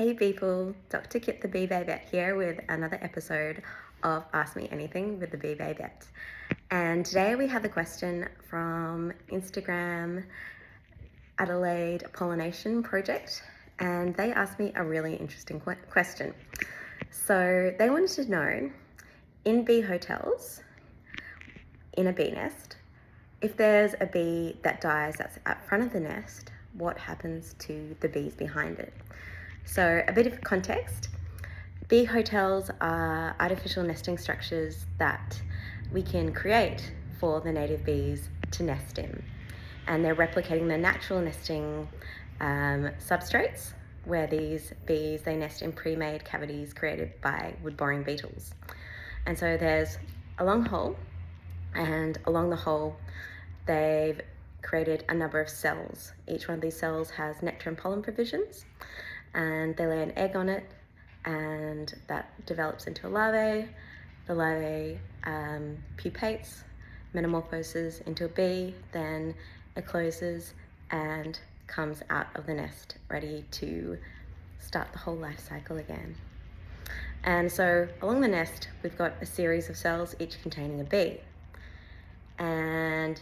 Hey people, Dr. Kit the Bee Babette here with another episode of Ask Me Anything with the Bee Babette. And today we have a question from Instagram Adelaide Pollination Project, and they asked me a really interesting question. So they wanted to know, in bee hotels, in a bee nest, if there's a bee that dies that's at front of the nest, what happens to the bees behind it? So a bit of context, bee hotels are artificial nesting structures that we can create for the native bees to nest in. And they're replicating the natural nesting substrates, where these bees, they nest in pre-made cavities created by wood-boring beetles. And so there's a long hole, and along the hole they've created a number of cells. Each one of these cells has nectar and pollen provisions, and they lay an egg on it, and that develops into a larvae. The larvae pupates, metamorphoses into a bee, then it closes and comes out of the nest, ready to start the whole life cycle again. And so along the nest, we've got a series of cells, each containing a bee. And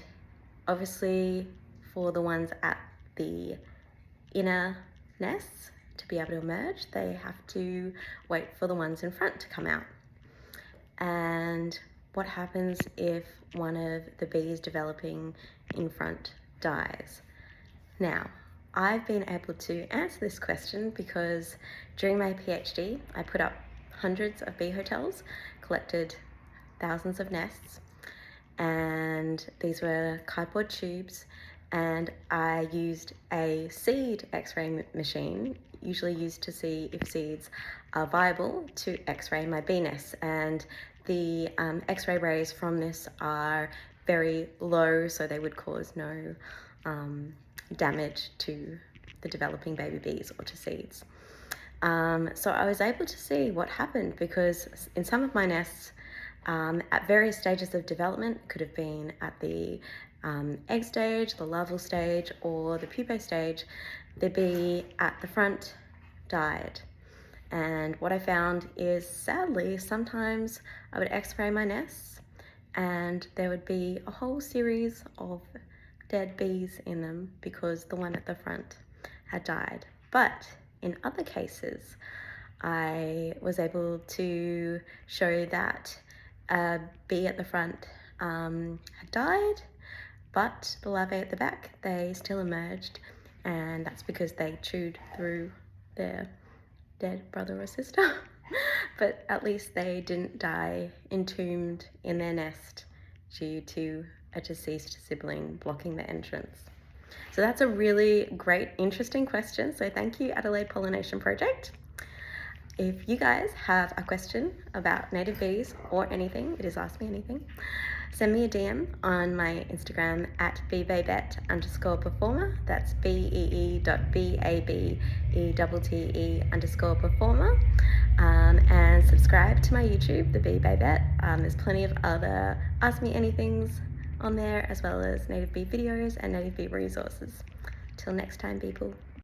obviously for the ones at the inner nests to be able to emerge, they have to wait for the ones in front to come out. And what happens if one of the bees developing in front dies? Now, I've been able to answer this question because during my PhD, I put up hundreds of bee hotels, collected thousands of nests, and these were cardboard tubes, and I used a seed x-ray machine, usually used to see if seeds are viable, to x-ray my bee nests. And the x-ray rays from this are very low, so they would cause no damage to the developing baby bees or to seeds. So I was able to see what happened, because in some of my nests, at various stages of development, could have been at the egg stage, the larval stage, or the pupae stage, the bee at the front died. And what I found is, sadly, sometimes I would x-ray my nests and there would be a whole series of dead bees in them because the one at the front had died. But in other cases, I was able to show that a bee at the front had died, but the larvae at the back, they still emerged, and that's because they chewed through their dead brother or sister. But at least they didn't die entombed in their nest due to a deceased sibling blocking the entrance. So that's a really great, interesting question. So thank you, Adelaide Pollination Project. If you guys have a question about native bees or anything, it is Ask Me Anything, send me a DM on my Instagram at beebabette_performer. That's BEE.BABETTE_performer. And subscribe to my YouTube, the Bee Babette. There's plenty of other Ask Me Anythings on there, as well as native bee videos and native bee resources. Till next time, people.